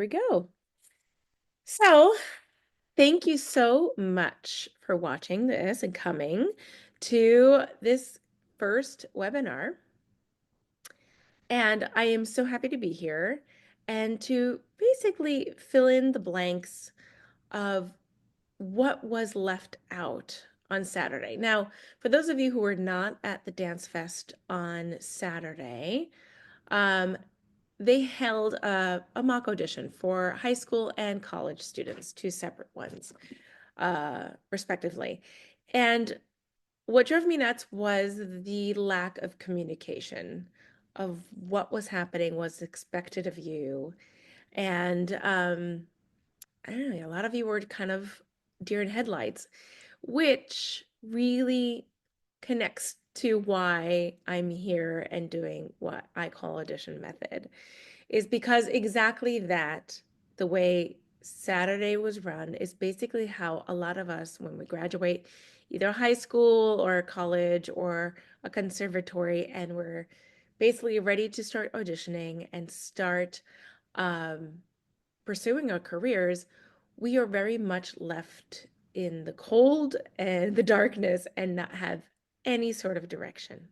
We go. So, thank you so much for watching this and coming to this first webinar. And I am so happy to be here and to basically fill in the blanks of what was left out on Saturday. Now, for those of you who were not at the Dance Fest on Saturday, um, they held a mock audition for high school and college students, two separate ones, respectively. And what drove me nuts was the lack of communication of what was happening, was expected of you. And I don't know, a lot of you were kind of deer in headlights, which really connects to why I'm here and doing what I call audition method, is because exactly that, the way Saturday was run, is basically how a lot of us, when we graduate either high school or college or a conservatory, and we're basically ready to start auditioning and start um, pursuing our careers, we are very much left in the cold and the darkness and not have any sort of direction.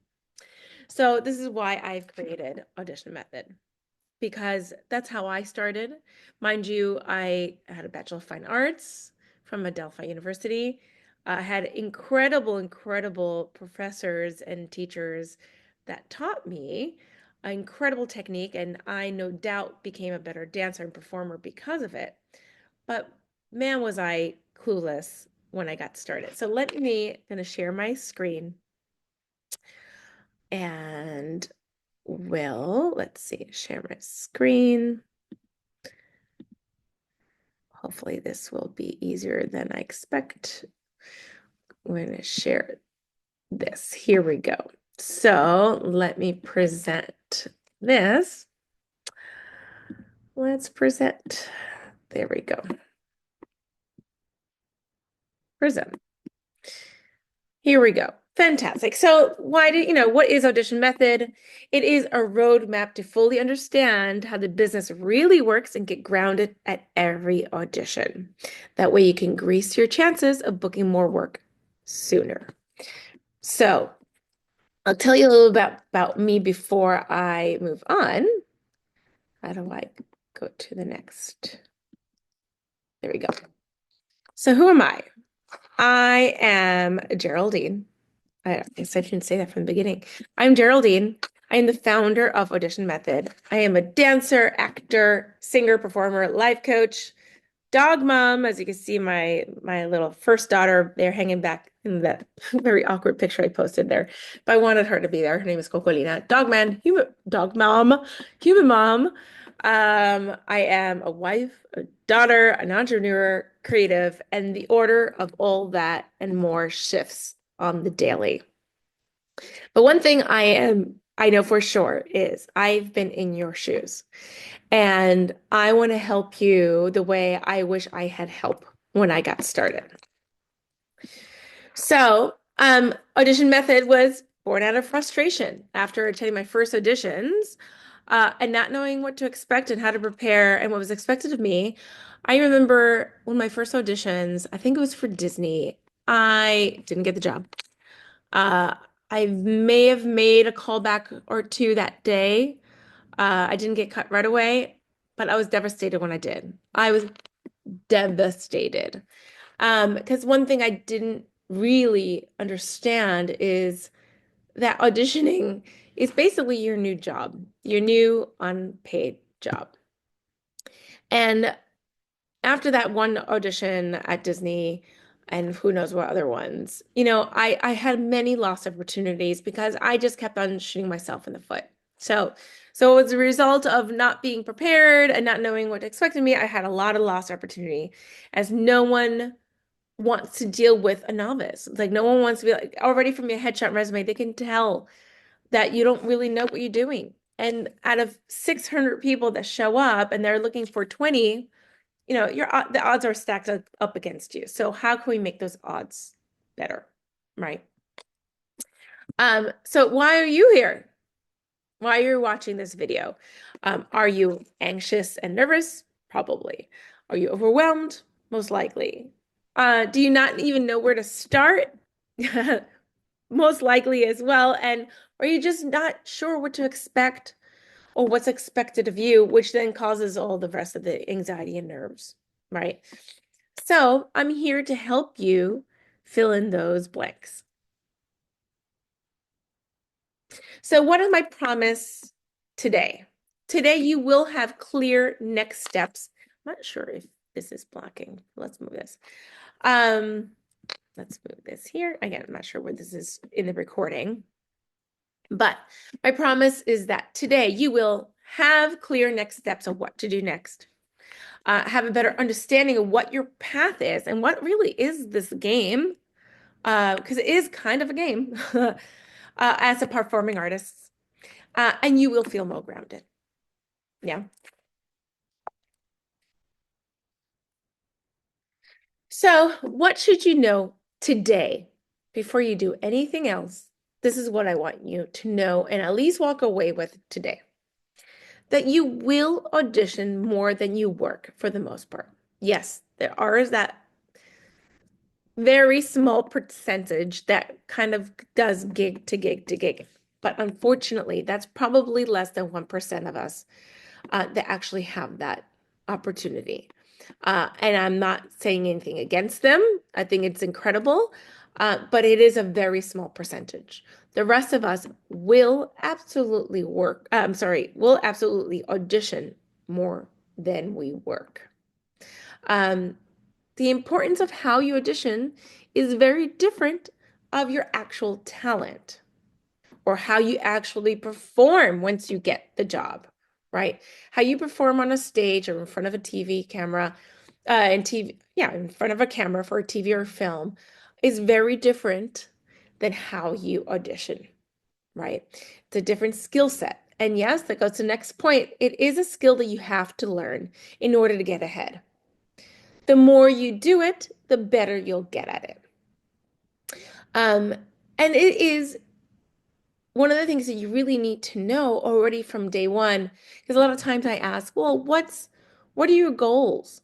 So this is why I've created Audition Method, because that's how I started. Mind you, I had a Bachelor of Fine Arts from Adelphi University. I had incredible professors and teachers that taught me an incredible technique, and I no doubt became a better dancer and performer because of it. But man, was I clueless when I got started. So gonna share my screen and let's see, share my screen. Hopefully this will be easier than I expect. I'm going to share this. Here we go. So let me present this. Let's present. There we go. Present. Here we go. Fantastic. So what is Audition Method? It is a roadmap to fully understand how the business really works and get grounded at every audition. That way you can grease your chances of booking more work sooner. So I'll tell you a little about me before I move on. How do I go to the next? There we go. So who am I? I am Geraldine. I guess I didn't say that from the beginning. I'm Geraldine. I am the founder of Audition Method. I am a dancer, actor, singer, performer, life coach, dog mom. As you can see, my little first daughter there hanging back in that very awkward picture I posted there. But I wanted her to be there. Her name is Cocolina. Dog mom, human mom. I am a wife, a daughter, an entrepreneur, creative, and the order of all that and more shifts on the daily. But one thing I know for sure is I've been in your shoes. And I want to help you the way I wish I had help when I got started. So, audition method was born out of frustration after attending my first auditions, and not knowing what to expect and how to prepare and what was expected of me. I remember one of my first auditions, I think it was for Disney. I didn't get the job. Uh, I may have made a callback or two that day. I didn't get cut right away, but I was devastated when I did. I was devastated. Because one thing I didn't really understand is that auditioning is basically your new job, your new unpaid job. And after that one audition at Disney and who knows what other ones, I had many lost opportunities because I just kept on shooting myself in the foot. So as a result of not being prepared and not knowing what to expect of me, I had a lot of lost opportunity, as no one wants to deal with a novice. Like, no one wants to be like, already from your headshot resume, they can tell that you don't really know what you're doing. And out of 600 people that show up and they're looking for 20, the odds are stacked up against you. So how can we make those odds better, right? So why are you here? Why are you watching this video? Are you anxious and nervous? Probably. Are you overwhelmed? Most likely. Do you not even know where to start? Most likely as well. And are you just not sure what to expect or what's expected of you, which then causes all the rest of the anxiety and nerves, right? So I'm here to help you fill in those blanks. So what is my promise today? Today you will have clear next steps. I'm not sure if this is blocking. Let's move this. Um, let's move this here. Again, I'm not sure where this is in the recording. But my promise is that today you will have clear next steps of what to do next. Have a better understanding of what your path is and what really is this game, because it is kind of a game as a performing artist. And you will feel more grounded. Yeah. So, what should you know today before you do anything else? This is what I want you to know and at least walk away with today. That you will audition more than you work for the most part. Yes, there are that very small percentage that kind of does gig to gig to gig. But unfortunately, that's probably less than 1% of us that actually have that opportunity. And I'm not saying anything against them. I think it's incredible, but it is a very small percentage. The rest of us will absolutely work. I'm sorry, will absolutely audition more than we work. Um, the importance of how you audition is very different of your actual talent or how you actually perform once you get the job, right? How you perform on a stage or in front of a TV camera, and TV, yeah, in front of a camera for a TV or film is very different than how you audition, right? It's a different skill set. And yes, that goes to the next point. It is a skill that you have to learn in order to get ahead. The more you do it, the better you'll get at it. Um, and it is one of the things that you really need to know already from day one, because a lot of times I ask, well, what are your goals?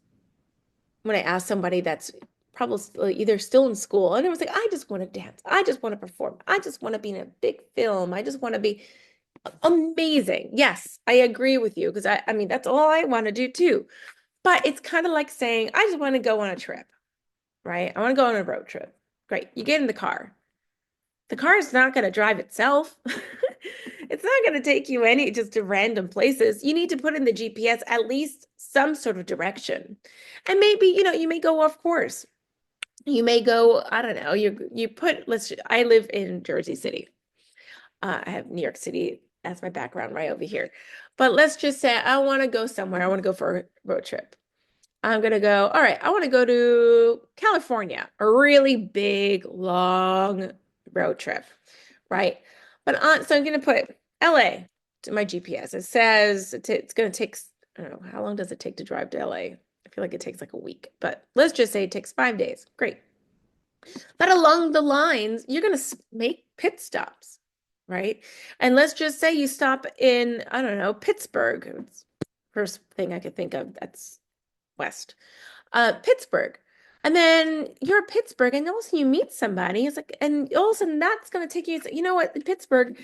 When I ask somebody that's probably either still in school, and I was like, I just want to dance. I just want to perform. I just want to be in a big film. I just want to be amazing. Yes, I agree with you because I mean, that's all I want to do too. But it's kind of like saying, I just want to go on a trip, right? I want to go on a road trip. Great. You get in the car. The car is not going to drive itself. It's not going to take you any just to random places. You need to put in the GPS at least some sort of direction. And maybe, you may go off course. You may go, I don't know, you put, I live in Jersey City. I have New York City as my background right over here. But let's just say I want to go somewhere. I want to go for a road trip. I'm gonna go, all right, I want to go to California, a really big, long road trip, right? So I'm gonna put LA to my GPS. It says it's gonna take, I don't know, how long does it take to drive to LA? I feel like it takes like a week, but let's just say it takes 5 days. Great. But along the lines, you're gonna make pit stops, right? And let's just say you stop in, I don't know, Pittsburgh. It's the first thing I could think of that's west. Pittsburgh. And then you're at Pittsburgh, and all of a sudden you meet somebody. It's like, and all of a sudden that's going to take you. You know what? In Pittsburgh,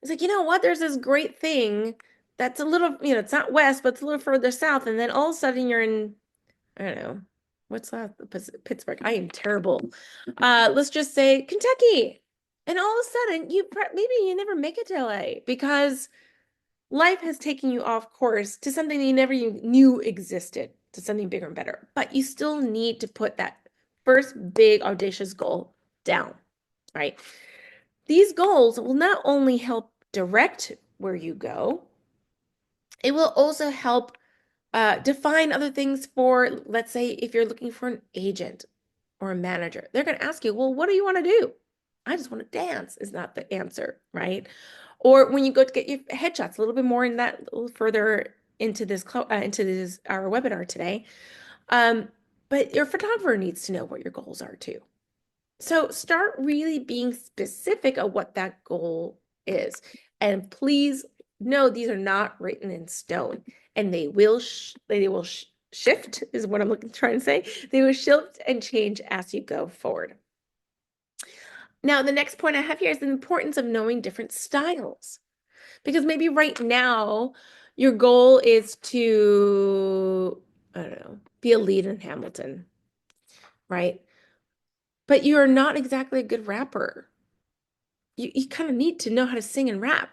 it's like, you know what? There's this great thing that's a little, it's not west, but it's a little further south. And then all of a sudden you're in, I don't know, what's that? Pittsburgh. I am terrible. Let's just say Kentucky. And all of a sudden maybe you never make it to LA because life has taken you off course to something you never knew existed, to something bigger and better. But you still need to put that first big audacious goal down, right? These goals will not only help direct where you go, it will also help define other things for, let's say, if you're looking for an agent or a manager, they're going to ask you, well, what do you want to do? I just want to dance is not the answer, right? Or when you go to get your headshots, a little bit more in that, a little further into this our webinar today. But your photographer needs to know what your goals are too. So start really being specific of what that goal is. And please know these are not written in stone, and they will shift is what I'm trying to say. They will shift and change as you go forward. Now, the next point I have here is the importance of knowing different styles. Because maybe right now your goal is to, I don't know, be a lead in Hamilton, right? But you're not exactly a good rapper. You kind of need to know how to sing and rap.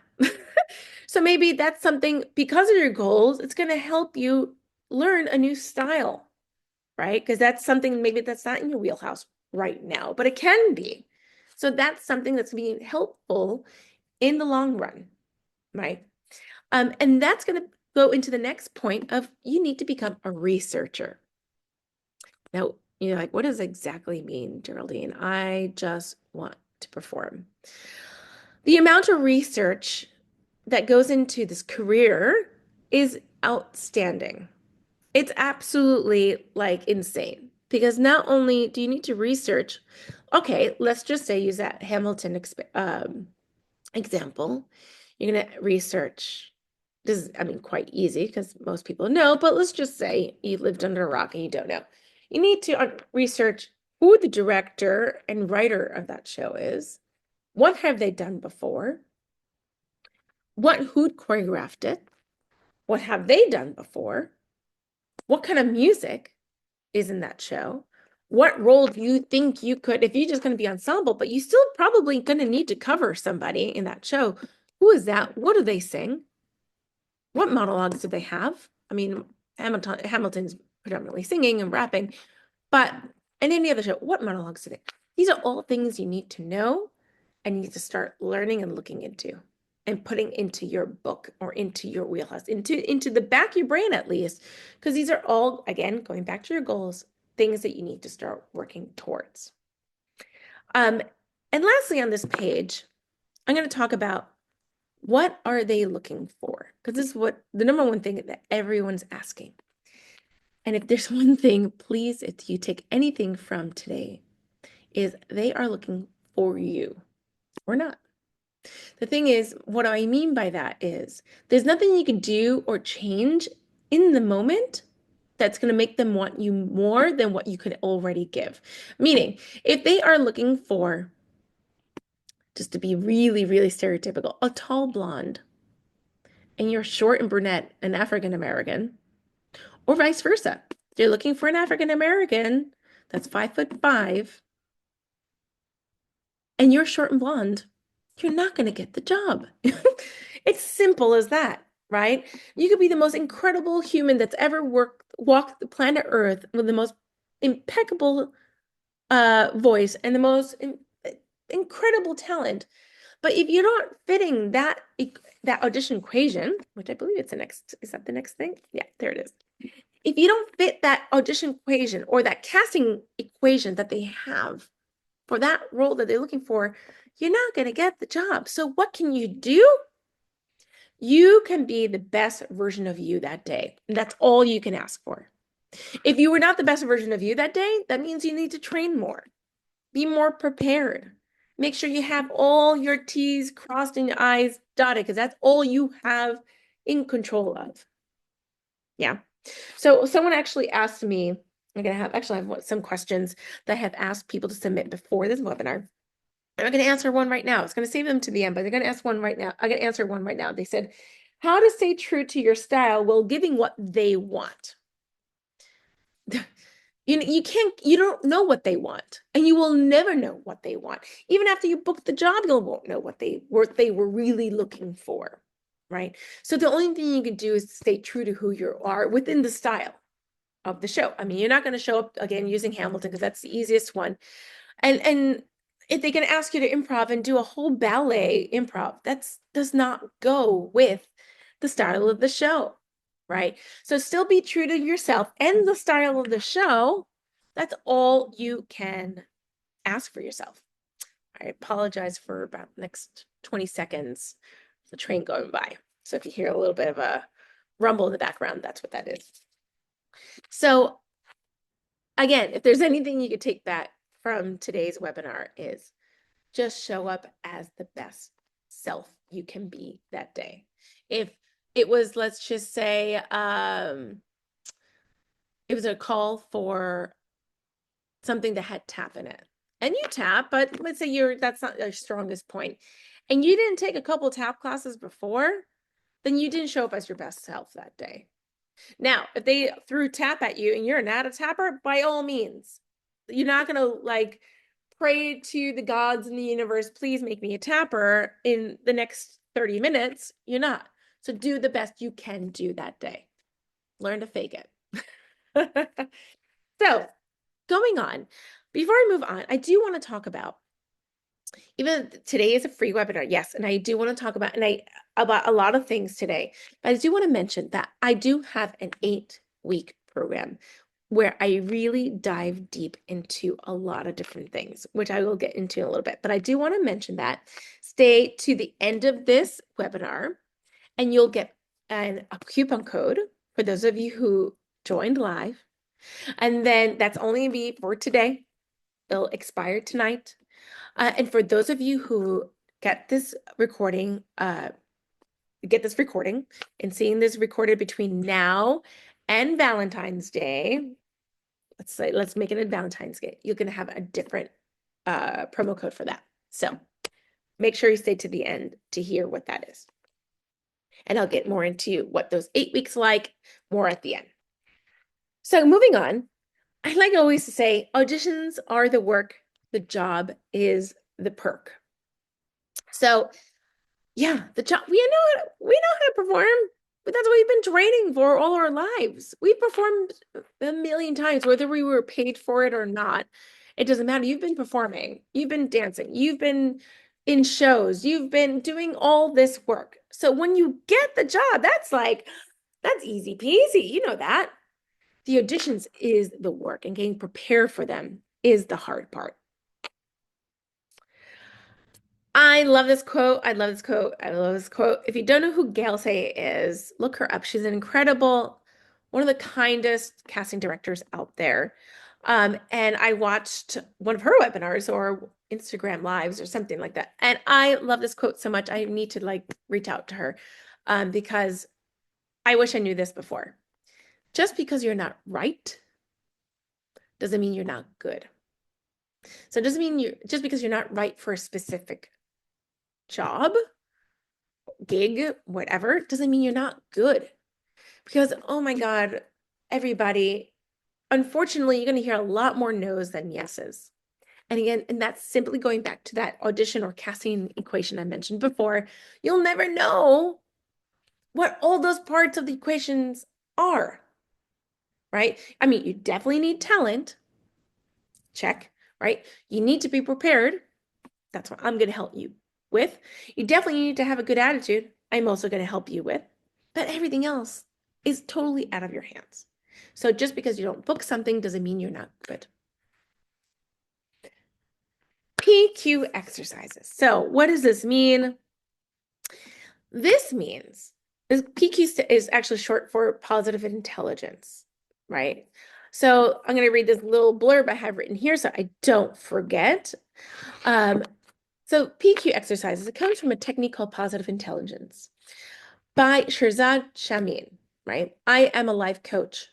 So maybe that's something, because of your goals, it's going to help you learn a new style, right? Because that's something maybe that's not in your wheelhouse right now, but it can be. So that's something that's being helpful in the long run, right? And that's going to go into the next point of you need to become a researcher. Now, you're like, what does exactly mean, Geraldine? I just want to perform. The amount of research that goes into this career is outstanding. It's absolutely like insane because not only do you need to research, okay, let's just say use that Hamilton example. You're going to research. This is, I mean, quite easy because most people know, but let's just say you lived under a rock and you don't know. You need to research who the director and writer of that show is. What have they done before? Who choreographed it? What have they done before? What kind of music is in that show? What role do you think you could, if you're just going to be ensemble, but you still probably going to need to cover somebody in that show? Who is that? What do they sing? What monologues do they have? I mean, Hamilton's predominantly singing and rapping, but in any other show, what monologues do they? These are all things you need to know and you need to start learning and looking into and putting into your book or into your wheelhouse, into the back of your brain at least, because these are all, again, going back to your goals, things that you need to start working towards. And lastly, on this page, I'm going to talk about what are they looking for? Because this is what the number one thing that everyone's asking. And if there's one thing, please, if you take anything from today, is they are looking for you or not. The thing is, what I mean by that is there's nothing you can do or change in the moment that's going to make them want you more than what you could already give. Meaning, if they are looking for, just to be really, really stereotypical, a tall blonde, and you're short and brunette and African American, or vice versa. They're looking for an African American that's 5'5", and you're short and blonde, you're not going to get the job. It's simple as that, right? You could be the most incredible human that's ever walked the planet Earth with the most impeccable voice and the most incredible talent. But if you're not fitting that audition equation, which I believe it's the next, is that the next thing? Yeah, there it is. If you don't fit that audition equation or that casting equation that they have for that role that they're looking for, you're not going to get the job. So what can you do? You can be the best version of you that day. And that's all you can ask for. If you were not the best version of you that day, that means you need to train more. Be more prepared. Make sure you have all your T's crossed and your I's dotted, because that's all you have in control of. Yeah. So someone actually asked me, I have some questions that I have asked people to submit before this webinar. I'm going to answer one right now. It's going to save them to the end, but they're going to ask one right now. I'm going to answer one right now. They said, how to stay true to your style while giving what they want. You don't know what they want, and you will never know what they want. Even after you book the job, you won't know what they were really looking for, right? So the only thing you can do is stay true to who you are within the style of the show. I mean, you're not going to show up again using Hamilton because that's the easiest one. And if they can ask you to improv and do a whole ballet improv, does not go with the style of the show, right? So still be true to yourself and the style of the show. That's all you can ask for yourself. I apologize for about the next 20 seconds, the train going by. So if you hear a little bit of a rumble in the background, that's what that is. So again, if there's anything you could take back from today's webinar is just show up as the best self you can be that day. If it was, let's just say, it was a call for something that had tap in it. And you tap, but let's say that's not your strongest point. And you didn't take a couple tap classes before, then you didn't show up as your best self that day. Now, if they threw tap at you and you're not a tapper, by all means, you're not going to like pray to the gods in the universe, please make me a tapper in the next 30 minutes. You're not. So do the best you can do that day. Learn to fake it. So going on, before I move on, I do want to talk about, even today is a free webinar, yes, and I do want to talk about a lot of things today, but I do want to mention that I do have an 8-week program where I really dive deep into a lot of different things, which I will get into in a little bit. But I do want to mention that stay to the end of this webinar and you'll get a coupon code for those of you who joined live. And then that's only going to be for today. It'll expire tonight. And for those of you who get this recording and seeing this recorded between now and Valentine's Day, let's make it a Valentine's Day. You're going to have a different promo code for that. So make sure you stay to the end to hear what that is. And I'll get more into what those 8 weeks like more at the end. So moving on, I like always to say auditions are the work, the job is the perk. So yeah, the job, we know how to perform, but that's what we've been training for all our lives. We've performed a million times, whether we were paid for it or not. It doesn't matter. You've been performing, you've been dancing, you've been in shows, you've been doing all this work. So when you get the job, that's easy peasy. You know that. The auditions is the work, and getting prepared for them is the hard part. I love this quote. I love this quote. I love this quote. If you don't know who Gail Say is, look her up. She's an incredible, one of the kindest casting directors out there. And I watched one of her webinars or Instagram lives or something like that. And I love this quote so much. I need to like reach out to her because I wish I knew this before. Just because you're not right doesn't mean you're not good. So it doesn't mean just because you're not right for a specific job, gig, whatever, doesn't mean you're not good. Because, oh my God, everybody, unfortunately, you're going to hear a lot more no's than yeses. And again, and that's simply going back to that audition or casting equation I mentioned before. You'll never know what all those parts of the equations are, right? I mean, you definitely need talent. Check, right? You need to be prepared. That's what I'm going to help you with. You definitely need to have a good attitude. I'm also going to help you with. But everything else is totally out of your hands. So just because you don't book something doesn't mean you're not good. PQ exercises. So what does this mean? This means PQ is actually short for positive intelligence, right? So I'm going to read this little blurb I have written here so I don't forget. So PQ exercises, it comes from a technique called positive intelligence by Shirzad Shamin, right? I am a life coach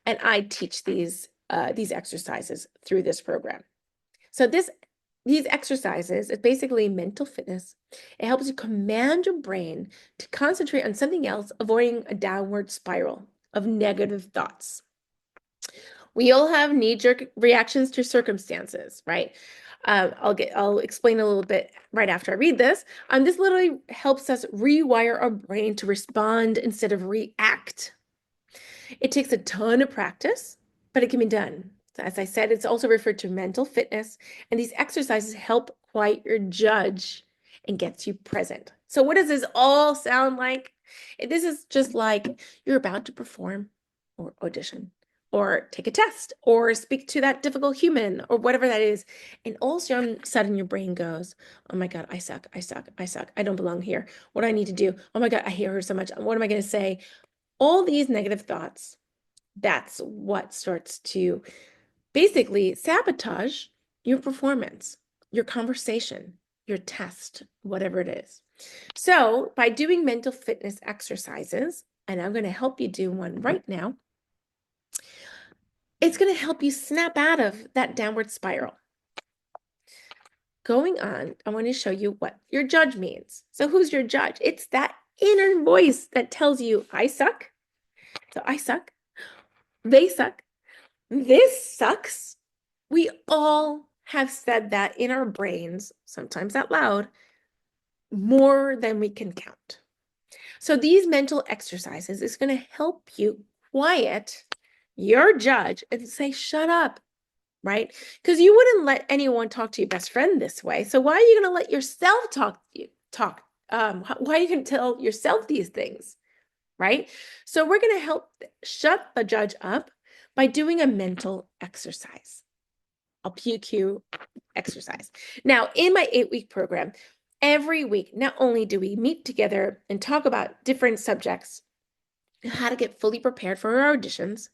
and I teach these exercises through this program. So these exercises is basically mental fitness. It helps you command your brain to concentrate on something else, avoiding a downward spiral of negative thoughts. We all have knee-jerk reactions to circumstances, right? I'll explain a little bit right after I read this. This literally helps us rewire our brain to respond instead of react. It takes a ton of practice, but it can be done. So as I said, it's also referred to mental fitness, and these exercises help quiet your judge and gets you present. So what does this all sound like? This is just like you're about to perform or audition or take a test or speak to that difficult human or whatever that is. And all of a sudden your brain goes, oh my God, I suck, I suck, I suck. I don't belong here. What do I need to do? Oh my God, I hate her so much. What am I going to say? All these negative thoughts, that's what starts to basically sabotage your performance, your conversation, your test, whatever it is. So by doing mental fitness exercises, and I'm going to help you do one right now, It's going to help you snap out of that downward spiral. Going on, I want to show you what your judge means. So who's your judge? It's that inner voice that tells you, I suck. So I suck. They suck. This sucks. We all have said that in our brains, sometimes out loud, more than we can count. So these mental exercises is going to help you quiet your judge and say, shut up, right? Because you wouldn't let anyone talk to your best friend this way. So why are you going to let yourself talk? Why are you going to tell yourself these things, right? So we're going to help shut the judge up by doing a mental exercise, a PQ exercise. Now, in my 8-week program, every week, not only do we meet together and talk about different subjects, how to get fully prepared for our auditions,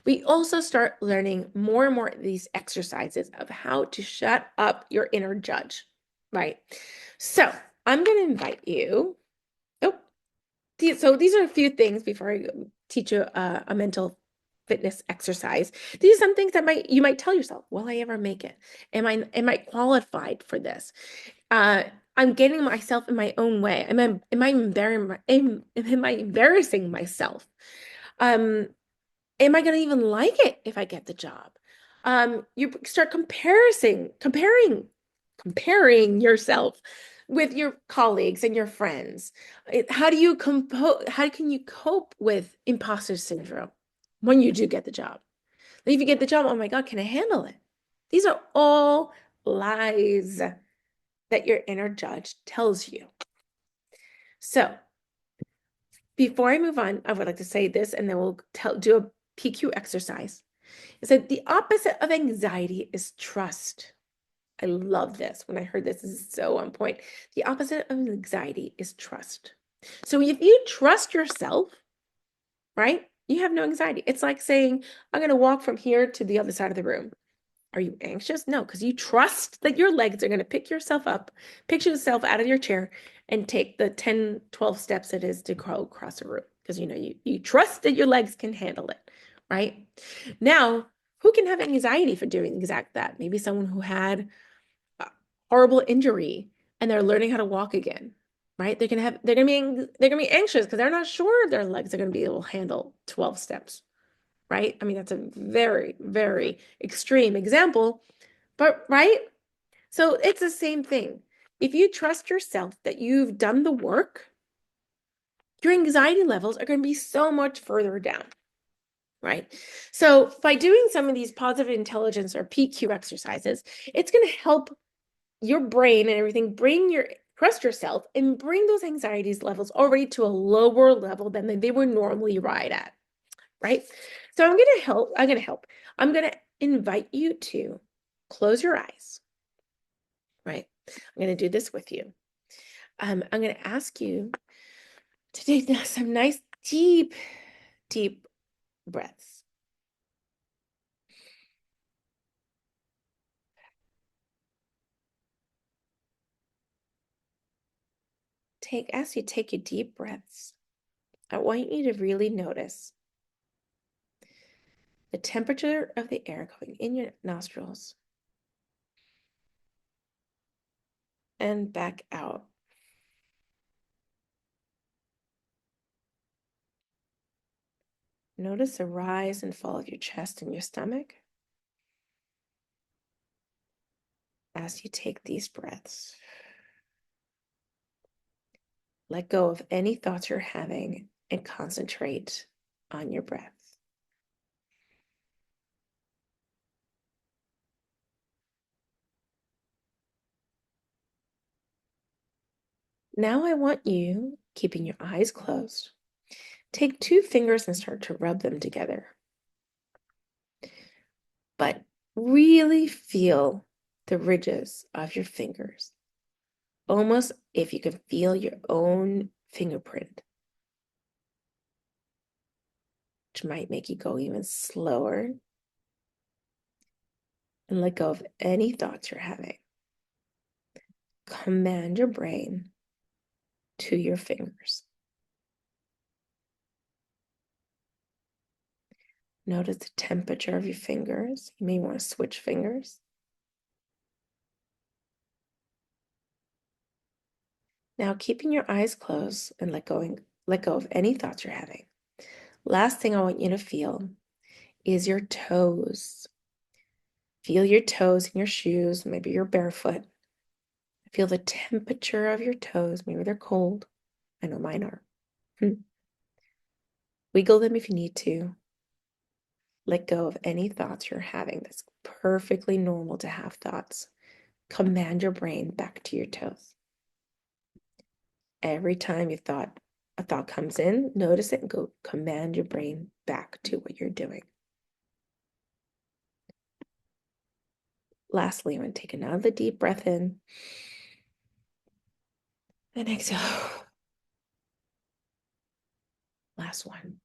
we also start learning more and more of these exercises of how to shut up your inner judge, right? So I'm going to invite you. So these are a few things before I teach you a mental fitness exercise. These are some things that you might tell yourself, will I ever make it? Am I qualified for this? I'm getting myself in my own way. Am I embarrassing myself? Am I going to even like it if I get the job? You start comparing yourself with your colleagues and your friends. How can you cope with imposter syndrome when you do get the job? And if you get the job, oh my God, can I handle it? These are all lies that your inner judge tells you. So before I move on, I would like to say this, and then we'll do a PQ exercise. Is that the opposite of anxiety is trust. I love this. When I heard this is so on point. The opposite of anxiety is trust. So if you trust yourself, right, you have no anxiety. It's like saying, I'm going to walk from here to the other side of the room. Are you anxious? No, because you trust that your legs are going to pick yourself up, pick yourself out of your chair, and take the 10, 12 steps it is to go across a room. Because you trust that your legs can handle it, right? Now, who can have anxiety for doing exact that? Maybe someone who had a horrible injury and they're learning how to walk again, right? They're gonna be anxious because they're not sure their legs are gonna be able to handle 12 steps, right? I mean, that's a very, very extreme example, but right? So it's the same thing. If you trust yourself that you've done the work, your anxiety levels are going to be so much further down, right? So by doing some of these positive intelligence or PQ exercises, it's going to help your brain and everything trust yourself and bring those anxieties levels already to a lower level than they would normally ride at, right? So I'm going to help. I'm going to invite you to close your eyes, right? I'm going to do this with you. I'm going to ask you to take some nice, deep, deep breaths. As you take your deep breaths, I want you to really notice the temperature of the air going in your nostrils and back out. Notice the rise and fall of your chest and your stomach as you take these breaths. Let go of any thoughts you're having and concentrate on your breath. Now I want you, keeping your eyes closed, take 2 fingers and start to rub them together. But really feel the ridges of your fingers, almost if you could feel your own fingerprint, which might make you go even slower, and let go of any thoughts you're having. Command your brain to your fingers. Notice the temperature of your fingers. You may want to switch fingers. Now, keeping your eyes closed and let go of any thoughts you're having. Last thing I want you to feel is your toes. Feel your toes in your shoes. Maybe you're barefoot. Feel the temperature of your toes. Maybe they're cold. I know mine are. Wiggle them if you need to. Let go of any thoughts you're having. That's perfectly normal to have thoughts. Command your brain back to your toes. Every time a thought comes in, notice it and go command your brain back to what you're doing. Lastly, I'm going to take another deep breath in and exhale. Last one.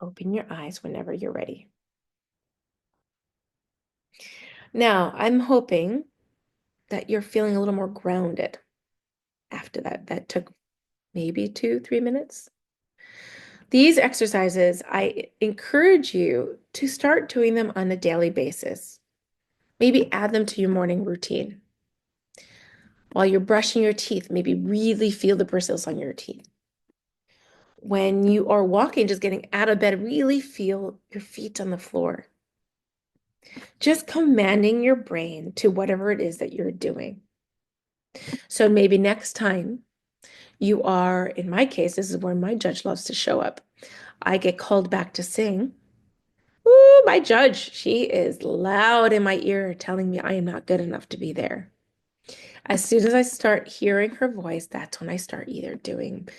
Open your eyes whenever you're ready. Now, I'm hoping that you're feeling a little more grounded after that. That took maybe 2-3 minutes. These exercises, I encourage you to start doing them on a daily basis. Maybe add them to your morning routine. While you're brushing your teeth, maybe really feel the bristles on your teeth. When you are walking, just getting out of bed, really feel your feet on the floor. Just commanding your brain to whatever it is that you're doing. So maybe next time you are, in my case, this is where my judge loves to show up. I get called back to sing. Ooh, my judge, she is loud in my ear telling me I am not good enough to be there. As soon as I start hearing her voice, that's when I start either doing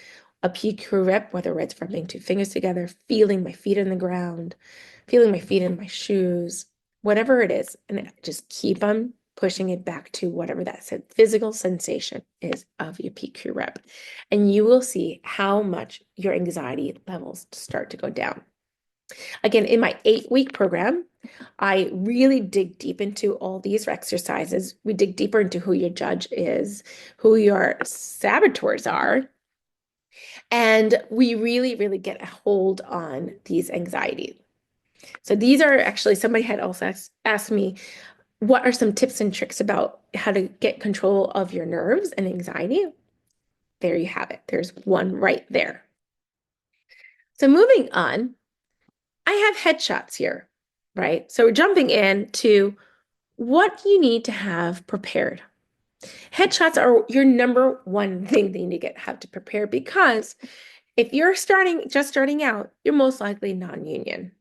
a PQ rep, whether it's rubbing two fingers together, feeling my feet in the ground, feeling my feet in my shoes, whatever it is, and just keep on pushing it back to whatever that physical sensation is of your PQ rep. And you will see how much your anxiety levels start to go down. Again, in my 8-week program, I really dig deep into all these exercises. We dig deeper into who your judge is, who your saboteurs are, and we really, really get a hold on these anxieties. So these are actually, somebody had also asked me, what are some tips and tricks about how to get control of your nerves and anxiety? There you have it. There's one right there. So moving on, I have headshots here, right? So we're jumping into what you need to have prepared. Headshots are your number one thing that you need to have to prepare, because if you're just starting out, you're most likely non-union.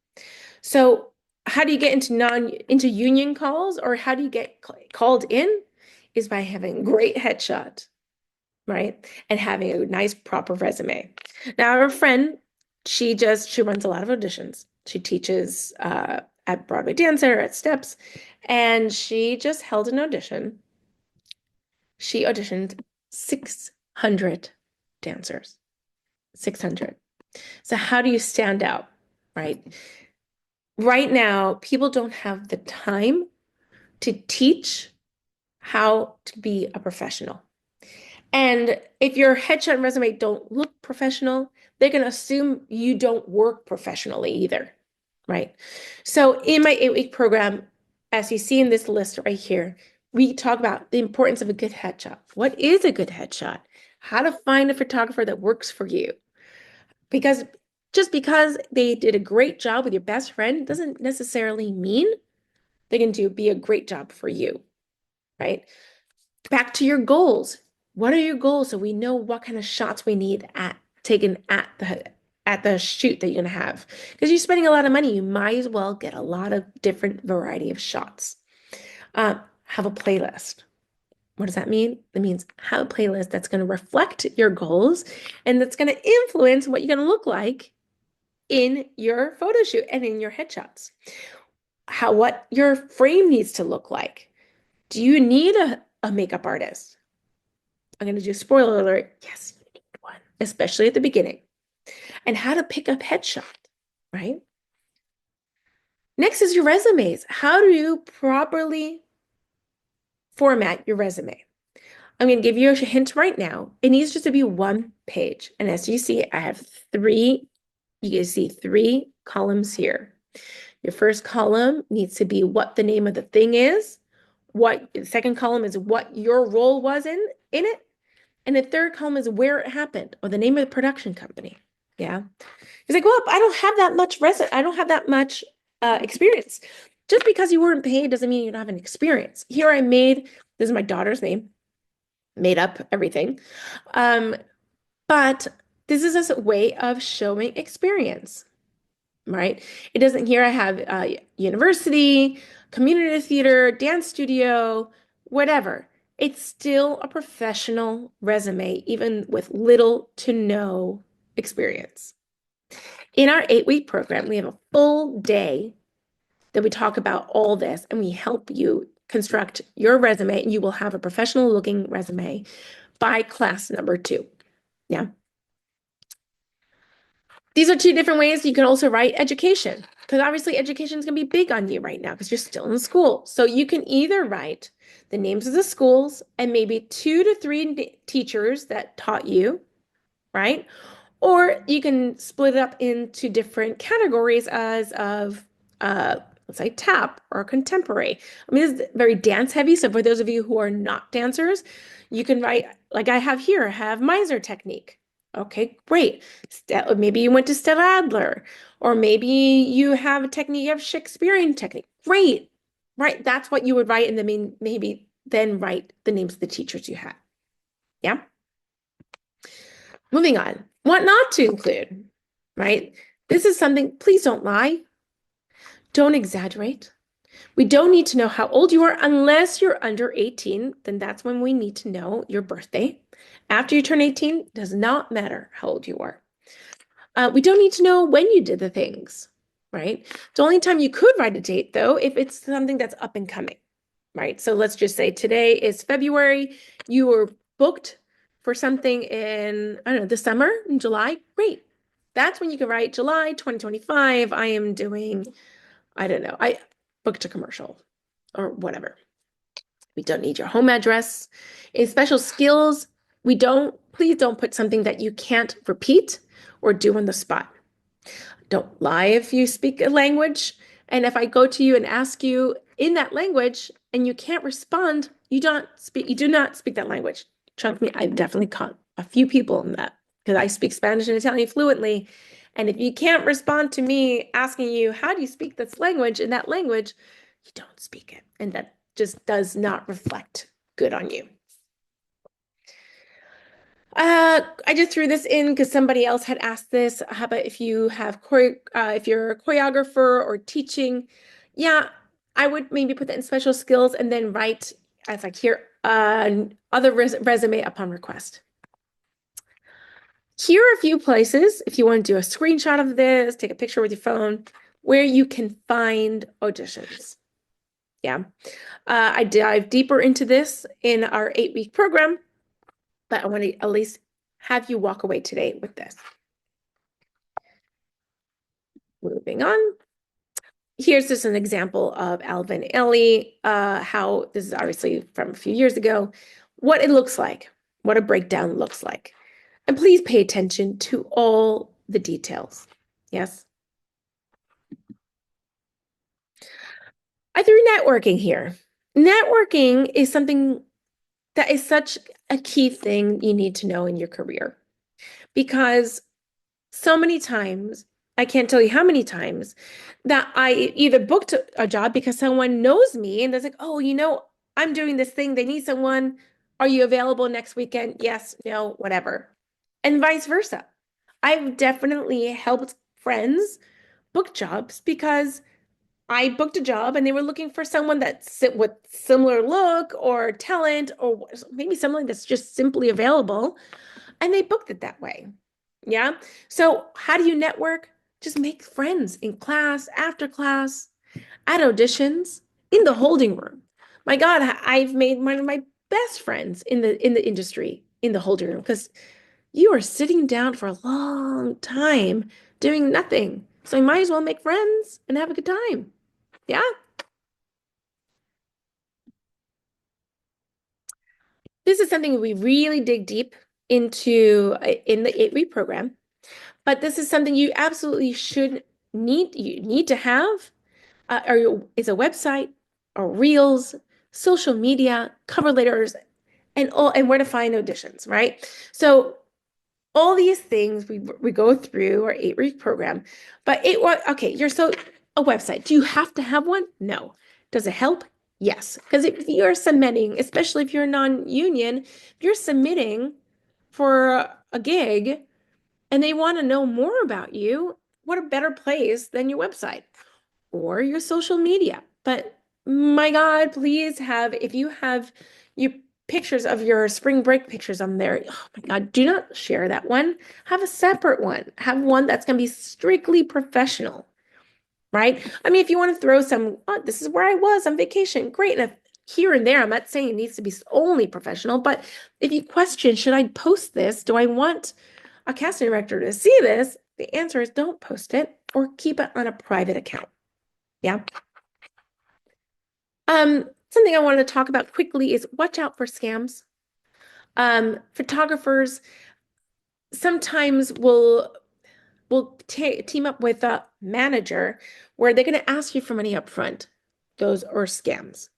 So how do you get into union calls, or how do you get called in? Is by having a great headshot, right? And having a nice proper resume. Now, our friend, she runs a lot of auditions. She teaches at Broadway Dancer, at Steps, and she just held an audition. She auditioned 600 dancers. 600. So how do you stand out, right? Right now, people don't have the time to teach how to be a professional. And if your headshot and resume don't look professional, they're going to assume you don't work professionally either, right? So in my 8-week program, as you see in this list right here, we talk about the importance of a good headshot. What is a good headshot? How to find a photographer that works for you. Because just because they did a great job with your best friend doesn't necessarily mean they're going to be a great job for you, right? Back to your goals. What are your goals, so we know what kind of shots we need taken at the shoot that you're going to have? Because you're spending a lot of money, you might as well get a lot of different variety of shots. Have a playlist. What does that mean? It means have a playlist that's going to reflect your goals and that's going to influence what you're going to look like in your photo shoot and in your headshots. What your frame needs to look like. Do you need a makeup artist? I'm going to do a spoiler alert. Yes, you need one, especially at the beginning. And how to pick up headshot, right? Next is your resumes. How do you properly format your resume? I'm going to give you a hint right now. It needs just to be one page. And as you see, I have three, you can see three columns here. Your first column needs to be what the name of the thing is. What the second column is what your role was in it. And the third column is where it happened or the name of the production company. Yeah. He's like, well, I don't have that much I don't have that much experience. Just because you weren't paid doesn't mean you don't have an experience. Here I made, this is my daughter's name, made up everything. But this is a way of showing experience, right? It doesn't, here I have university, community theater, dance studio, whatever. It's still a professional resume, even with little to no experience. In our 8-week program, we have a full day that we talk about all this and we help you construct your resume and you will have a professional looking resume by class number 2. Yeah. These are 2 different ways you can also write education, because obviously education is going to be big on you right now because you're still in school. So you can either write the names of the schools and maybe 2 to 3 teachers that taught you, right? Or you can split it up into different categories as of, let's say, tap or contemporary. I mean, it's very dance heavy. So for those of you who are not dancers, you can write, like I have here, have Miser technique. Okay, great. Maybe you went to Stella Adler, or maybe you have a technique, you have Shakespearean technique. Great, right? That's what you would write, and then maybe then write the names of the teachers you had. Yeah. Moving on. What not to include, right? This is something, please don't lie. Don't exaggerate. We don't need to know how old you are unless you're under 18. Then that's when we need to know your birthday. After you turn 18, does not matter how old you are. We don't need to know when you did the things, right? The only time you could write a date, though, if it's something that's up and coming, right? So let's just say today is February. You were booked for something in, I don't know, the summer, in July. Great. That's when you can write July 2025. I am doing, I don't know, I booked a commercial or whatever. We don't need your home address. In special skills, please don't put something that you can't repeat or do on the spot. Don't lie if you speak a language. And if I go to you and ask you in that language and you can't respond, you do not speak that language. Trust me, I've definitely caught a few people in that because I speak Spanish and Italian fluently. And if you can't respond to me asking you, how do you speak this language in that language, you don't speak it. And that just does not reflect good on you. I just threw this in because somebody else had asked this. How about if you have if you're a choreographer or teaching? Yeah, I would maybe put that in special skills and then write as like here, other resume upon request. Here are a few places if you want to do a screenshot of this, take a picture with your phone, where you can find auditions. Yeah, I dive deeper into this in our 8-week program, but I want to at least have you walk away today with this. Moving on. Here's just an example of Alvin Ailey, how this is obviously from a few years ago, what it looks like, what a breakdown looks like. And please pay attention to all the details. Yes. I threw networking here. Networking is something that is such a key thing you need to know in your career because so many times, I can't tell you how many times, that I either booked a job because someone knows me and they're like, oh, I'm doing this thing. They need someone. Are you available next weekend? Yes, no, whatever. And vice versa. I've definitely helped friends book jobs because I booked a job and they were looking for someone that's with similar look or talent or maybe someone that's just simply available. And they booked it that way. Yeah. So how do you network? Just make friends in class, after class, at auditions, in the holding room. My God, I've made one of my best friends in the industry in the holding room because you are sitting down for a long time doing nothing. So you might as well make friends and have a good time. Yeah. This is something we really dig deep into in the 8-week program, but this is something you absolutely you need to have, is a website or reels, social media, cover letters, and where to find auditions, right? So all these things we go through our 8-week program, but okay, a website. Do you have to have one? No. Does it help? Yes. Because if you're submitting, especially if you're non-union, if you're submitting for a gig and they want to know more about you, what a better place than your website or your social media. But my God, please if you have your pictures of your spring break pictures on there, oh my God, do not share that one. Have a separate one. Have one that's going to be strictly professional, right? I mean, if you want to throw this is where I was on vacation, great. And here and there, I'm not saying it needs to be only professional, but if you question, should I post this? Do I want a casting director to see this? The answer is don't post it or keep it on a private account. Yeah. Something I wanted to talk about quickly is watch out for scams. Photographers sometimes will team up with a manager where they're going to ask you for money up front. Those are scams,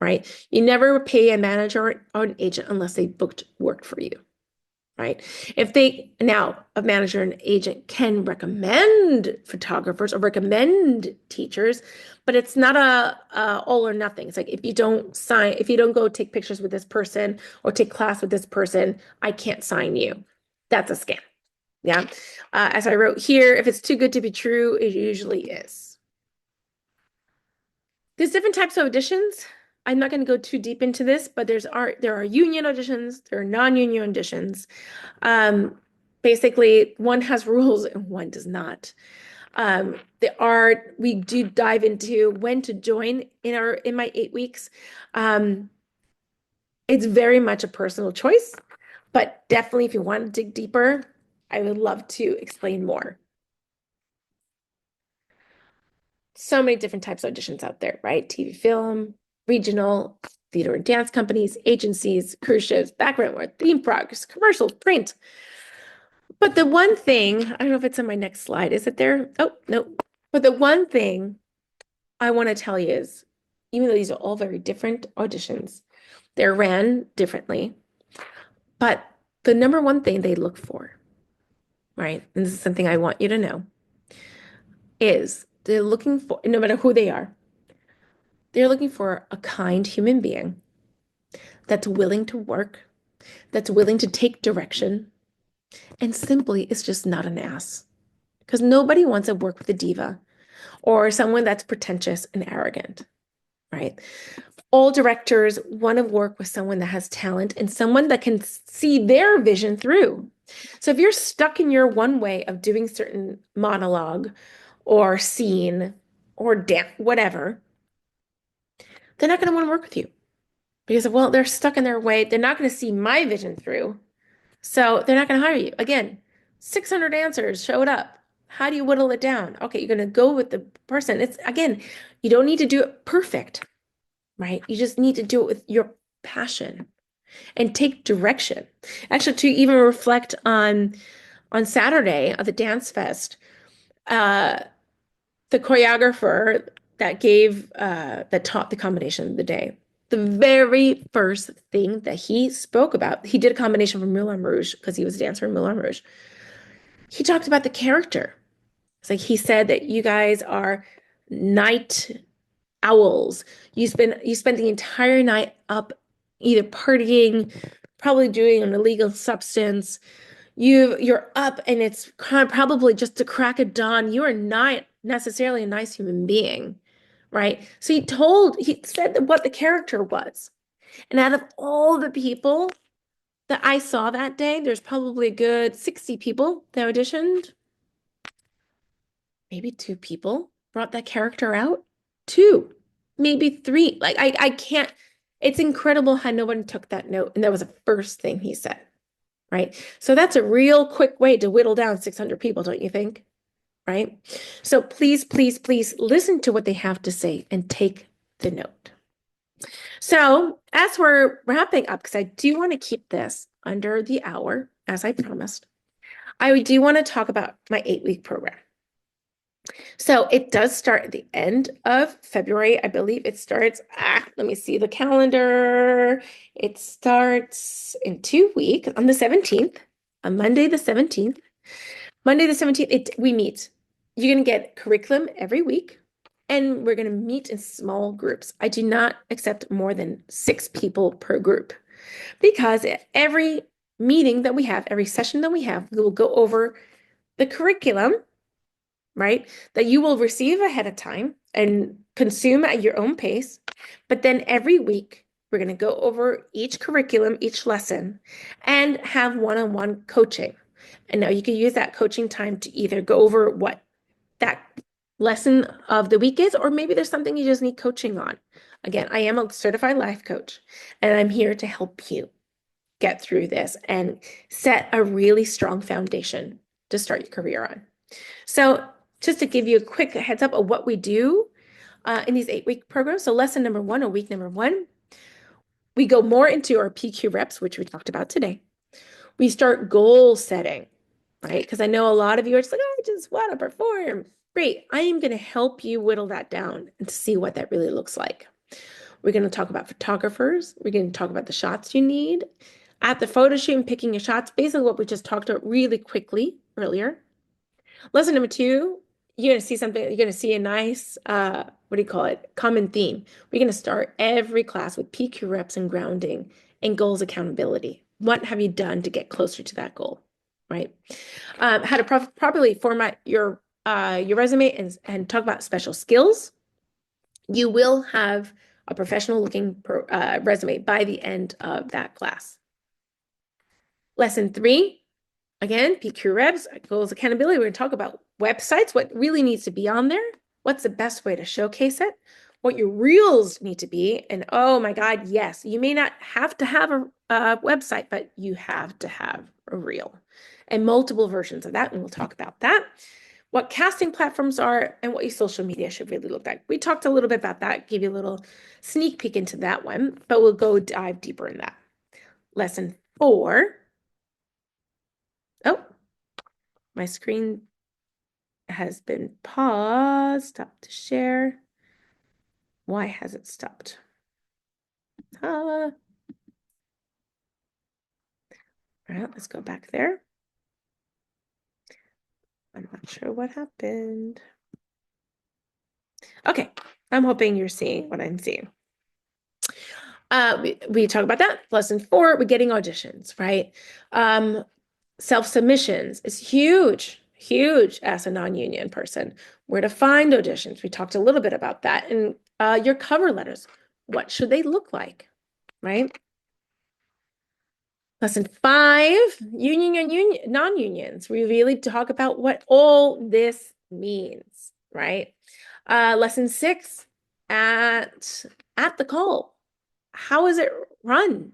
right? You never pay a manager or an agent unless they booked work for you, right? A manager and agent can recommend photographers or recommend teachers, but it's not a all or nothing. It's like if you don't go take pictures with this person or take class with this person, I can't sign you. That's a scam. Yeah. As I wrote here, if it's too good to be true, it usually is. There's different types of auditions. I'm not going to go too deep into this, but there are union auditions, there are non-union auditions. Basically, one has rules and one does not. We do dive into when to join in my 8 weeks. It's very much a personal choice, but definitely if you want to dig deeper, I would love to explain more. So many different types of auditions out there, right? TV, film, regional, theater and dance companies, agencies, cruise ships, background work, theme parks, commercials, print. But the one thing, I don't know if it's on my next slide, is it there? Oh, no. But the one thing I want to tell you is, even though these are all very different auditions, they're ran differently, but the number one thing they look for, right? And this is something I want you to know, is they're looking for, no matter who they are, they're looking for a kind human being that's willing to work, that's willing to take direction, and simply is just not an ass. Because nobody wants to work with a diva or someone that's pretentious and arrogant, right? All directors want to work with someone that has talent and someone that can see their vision through. So if you're stuck in your one way of doing certain monologue or scene or dance, whatever, they're not going to want to work with you because, well, they're stuck in their way. They're not going to see my vision through. So they're not going to hire you. Again, 600 answers showed up. How do you whittle it down? Okay, you're going to go with the person. Again, you don't need to do it perfect, right? You just need to do it with your passion and take direction. Actually, to even reflect on Saturday of the Dance Fest, the choreographer that taught the combination of the day, the very first thing that he spoke about, he did a combination from Moulin Rouge because he was a dancer in Moulin Rouge. He talked about the character. It's like he said that you guys are night owls. You spent the entire night up either partying, probably doing an illegal substance. You're up and it's kind of probably just to crack of dawn. You are not necessarily a nice human being, right? So he said what the character was. And out of all the people that I saw that day, there's probably a good 60 people that auditioned. Maybe two people brought that character out. Two, maybe three. Like I can't, it's incredible how no one took that note. And that was the first thing he said, right? So that's a real quick way to whittle down 600 people, don't you think? Right? So please, please, please listen to what they have to say and take the note. So, as we're wrapping up, because I do want to keep this under the hour, as I promised, I do want to talk about my 8-week program. So, it does start at the end of February. I believe it starts, let me see the calendar. It starts in 2 weeks on the 17th, on Monday the 17th. Monday the 17th, we meet. You're going to get curriculum every week, and we're going to meet in small groups. I do not accept more than 6 people per group because every meeting that we have, every session that we have, we will go over the curriculum, right? That you will receive ahead of time and consume at your own pace. But then every week, we're going to go over each curriculum, each lesson, and have one-on-one coaching. And now you can use that coaching time to either go over what that lesson of the week is, or maybe there's something you just need coaching on. Again, I am a certified life coach, and I'm here to help you get through this and set a really strong foundation to start your career on. So just to give you a quick heads up of what we do in these 8-week programs. So lesson number 1 or week number 1, we go more into our PQ reps, which we talked about today. We start goal setting, right? Because I know a lot of you are just like, oh, I just want to perform. Great. I am going to help you whittle that down and see what that really looks like. We're going to talk about photographers. We're going to talk about the shots you need at the photo shoot and picking your shots, basically what we just talked about really quickly earlier. Lesson number 2, you're going to see something, you're going to see a nice, what do you call it? Common theme. We're going to start every class with PQ reps and grounding and goals accountability. What have you done to get closer to that goal, right? How to properly format your resume and talk about special skills. You will have a professional looking resume by the end of that class. Lesson 3, again, PQ reps, goals accountability. We're going to talk about websites, what really needs to be on there, what's the best way to showcase it, what your reels need to be. And oh my God, yes, you may not have to have a website, but you have to have a reel and multiple versions of that. And we'll talk about that. What casting platforms are and what your social media should really look like. We talked a little bit about that, give you a little sneak peek into that one, but we'll go dive deeper in that. Lesson 4. Oh, my screen has been paused. Stop to share. Why has it stopped? All right, let's go back there. I'm not sure what happened. Okay, I'm hoping you're seeing what I'm seeing. We talk about that. Lesson 4, we're getting auditions, right? Self-submissions is huge, huge as a non-union person. Where to find auditions. We talked a little bit about that. And your cover letters, what should they look like, right? Lesson 5, union and non-unions. We really talk about what all this means, right? Lesson 6, at the call. How is it run?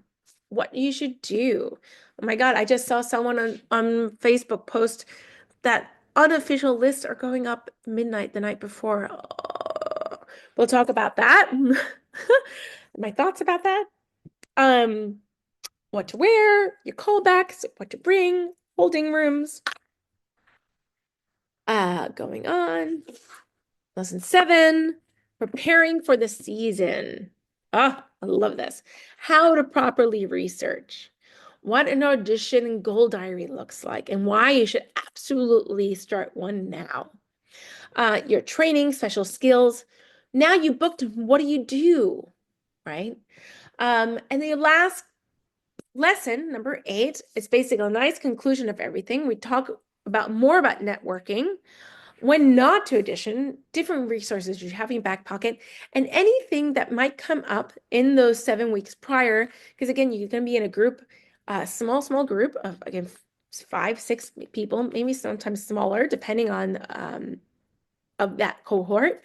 What you should do. Oh my God, I just saw someone on Facebook post that unofficial lists are going up midnight the night before. Oh, we'll talk about that. My thoughts about that. What to wear, your callbacks, what to bring, holding rooms. Going on. Lesson 7, preparing for the season. Oh, I love this. How to properly research. What an audition goal diary looks like and why you should absolutely start one now. Your training, special skills. Now you booked, what do you do, right? And the last lesson, number 8, is basically a nice conclusion of everything. We talk about more about networking, when not to audition, different resources you have in your back pocket, and anything that might come up in those 7 weeks prior. Because again, you're going to be in a group, small group of, again, 5, 6 people, maybe sometimes smaller, depending on of that cohort.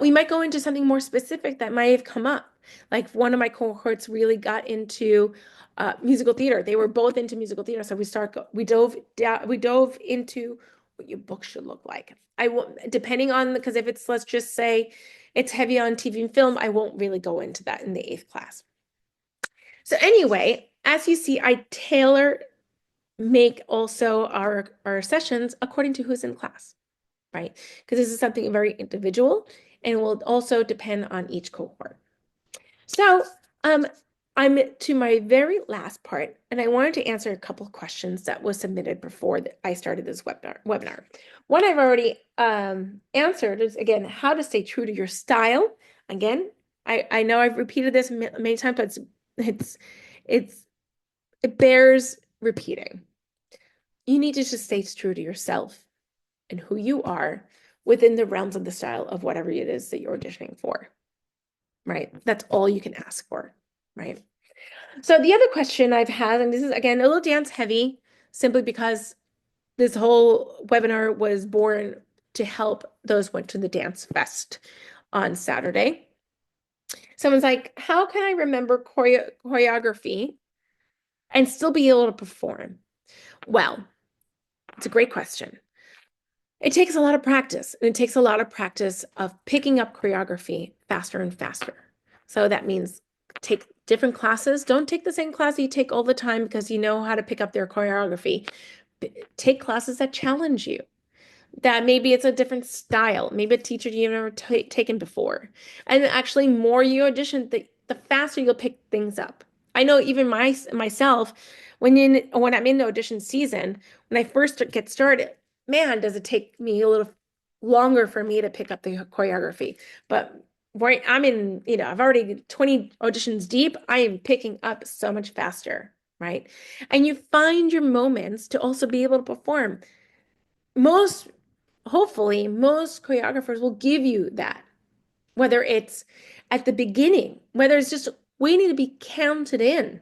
We might go into something more specific that might have come up. Like one of my cohorts really got into musical theater. They were both into musical theater, so we dove into what your book should look like. I won't, depending on, because if it's, let's just say it's heavy on TV and film, I won't really go into that in the 8th class. So anyway, as you see, I tailor make also our sessions according to who's in class, right? Because this is something very individual and will also depend on each cohort. So I'm to my very last part, and I wanted to answer a couple of questions that was submitted before I started this webinar. One I've already answered is, again, how to stay true to your style. Again, I know I've repeated this many times, but it bears repeating. You need to just stay true to yourself and who you are within the realms of the style of whatever it is that you're auditioning for, right? That's all you can ask for, right? So the other question I've had, and this is again a little dance heavy, simply because this whole webinar was born to help those who went to the dance fest on Saturday. Someone's like, how can I remember choreography and still be able to perform? Well, it's a great question. It takes a lot of practice, and it takes a lot of practice of picking up choreography faster and faster. So that means take different classes. Don't take the same class you take all the time because you know how to pick up their choreography. Take classes that challenge you. That maybe it's a different style, maybe a teacher you've never taken before. And actually, more you audition, the faster you'll pick things up. I know even myself, when I'm in the audition season, when I first get started, man, does it take me a little longer for me to pick up the choreography. But right, I'm in, I've already 20 auditions deep. I am picking up so much faster, right? And you find your moments to also be able to perform. Hopefully, most choreographers will give you that, whether it's at the beginning, whether it's just waiting to be counted in.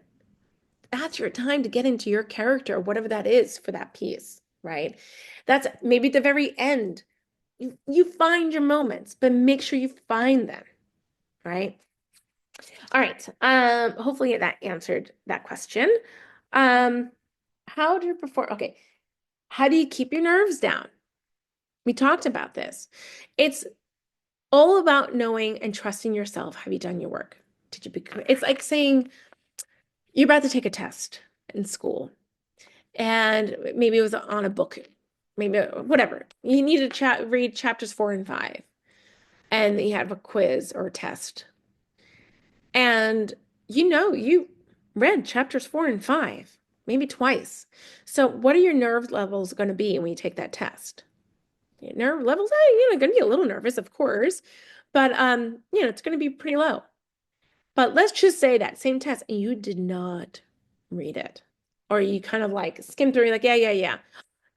That's your time to get into your character, whatever that is for that piece, right? That's maybe at the very end. You find your moments, but make sure you find them, right? All right. Hopefully that answered that question. How do you perform? Okay. How do you keep your nerves down? We talked about this. It's all about knowing and trusting yourself. Have you done your work? Did you it's like saying you're about to take a test in school, and maybe it was on a book, maybe whatever. You need to read chapters 4 and 5, and you have a quiz or a test. And you read chapters 4 and 5, maybe twice. So what are your nerve levels going to be when you take that test? Your nerve levels, going to be a little nervous, of course, but it's going to be pretty low. But let's just say that same test and you did not read it, or you kind of like skim through, like, yeah.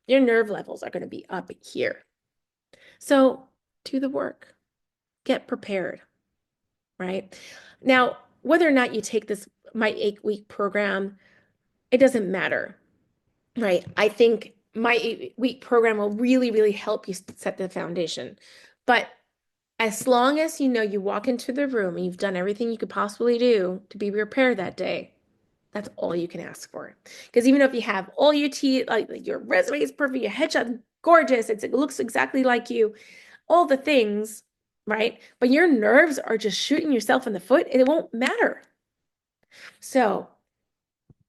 Your nerve levels are going to be up here. So do the work, get prepared, right? Now, whether or not you take my 8-week program, it doesn't matter, right? I think my 8-week program will really, really help you set the foundation. But as long as you walk into the room and you've done everything you could possibly do to be prepared that day, that's all you can ask for. Because even if you have all your like your resume is perfect, your headshot gorgeous, it looks exactly like you, all the things, right? But your nerves are just shooting yourself in the foot, and it won't matter. So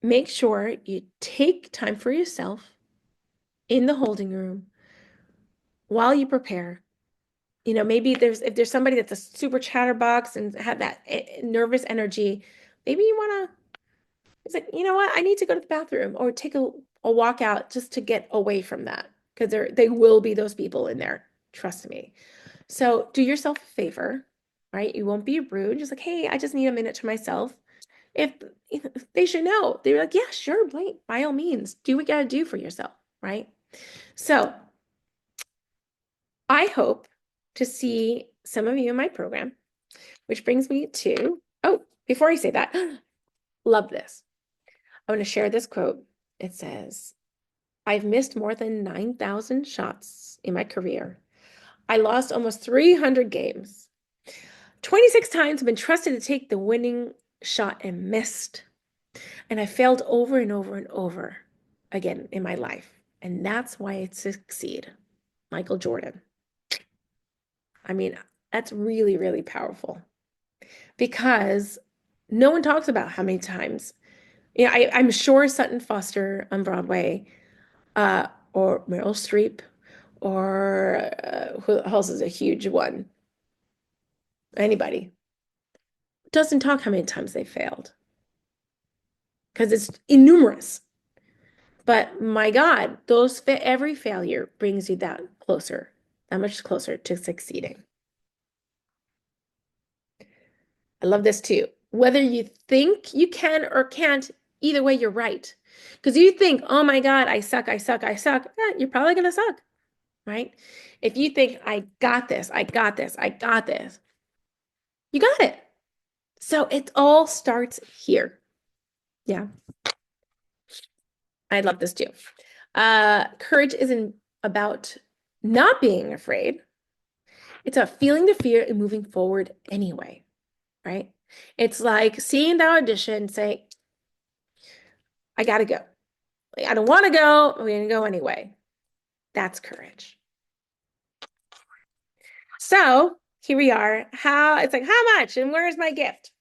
make sure you take time for yourself in the holding room while you prepare. Maybe if there's somebody that's a super chatterbox and have that nervous energy, maybe you want to, it's like, you know what, I need to go to the bathroom or take a walk out just to get away from that, because they will be those people in there. Trust me. So do yourself a favor, right? You won't be rude. Just like, hey, I just need a minute to myself. If they should know, they're like, yeah, sure, by all means, do what you got to do for yourself, right? So I hope to see some of you in my program, which brings me to, before I say that, love this. I want to share this quote. It says, I've missed more than 9,000 shots in my career. I lost almost 300 games. 26 times I've been trusted to take the winning shot and missed. And I failed over and over and over again in my life. And that's why it succeed. Michael Jordan. I mean, that's really, really powerful because no one talks about how many times. Yeah, I'm sure Sutton Foster on Broadway, or Meryl Streep, or who else is a huge one? Anybody doesn't talk how many times they failed because it's innumerous. But my God, every failure brings you that much closer to succeeding. I love this too. Whether you think you can or can't, either way, you're right. Because you think, oh my God, I suck, I suck, I suck, you're probably going to suck, right? If you think, I got this, I got this, I got this, you got it. So it all starts here. Yeah, I love this too. Courage isn't about not being afraid. It's about feeling the fear and moving forward anyway, right? It's like seeing the audition, say, I gotta go. Like, I don't want to go. We're going to go anyway. That's courage. So here we are. It's like, how much? And where's my gift?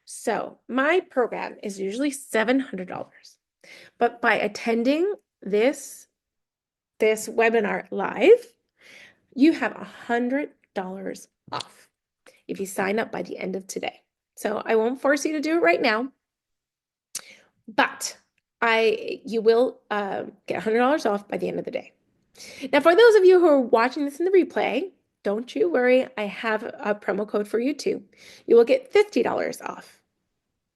So my program is usually $700. But by attending this webinar live, you have $100 off if you sign up by the end of today. So I won't force you to do it right now, but you will get $100 off by the end of the day. Now, for those of you who are watching this in the replay, don't you worry, I have a promo code for you too. You will get $50 off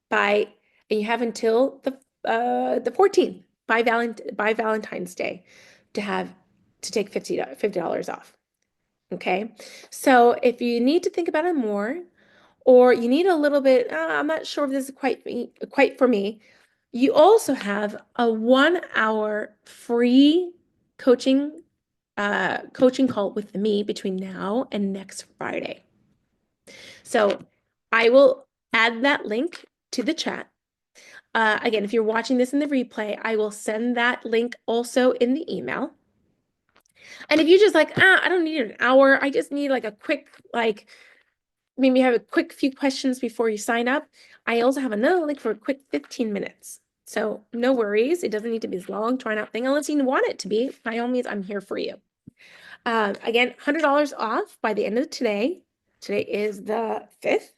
and you have until the 14th by Valentine's Day to take $50 off. Okay, so if you need to think about it more, or you need a little bit, I'm not sure if this is quite for me, you also have a 1 hour free coaching call with me between now and next Friday. So I will add that link to the chat. Again, if you're watching this in the replay, I will send that link also in the email. And if you just like, I don't need an hour, I just need like a quick, maybe have a quick few questions before you sign up, I also have another link for a quick 15 minutes. So no worries. It doesn't need to be this long, drawn out thing unless you want it to be. By all means, I'm here for you. Again, $100 off by the end of today. Today is the 5th.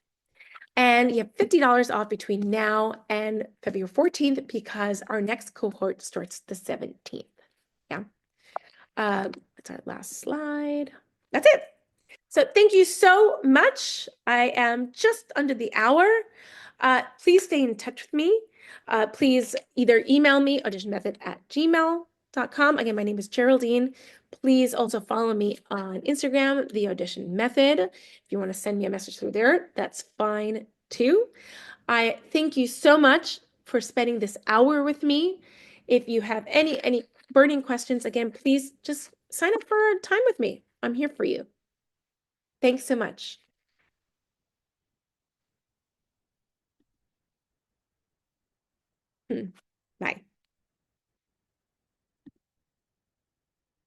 And you have $50 off between now and February 14th because our next cohort starts the 17th. Yeah. That's our last slide. That's it. So thank you so much. I am just under the hour. Please stay in touch with me. Please either email me, auditionmethod@gmail.com. Again, my name is Geraldine. Please also follow me on Instagram, The Audition Method. If you want to send me a message through there, that's fine too. I thank you so much for spending this hour with me. If you have any burning questions, again, please just sign up for a time with me. I'm here for you. Thanks so much. Bye.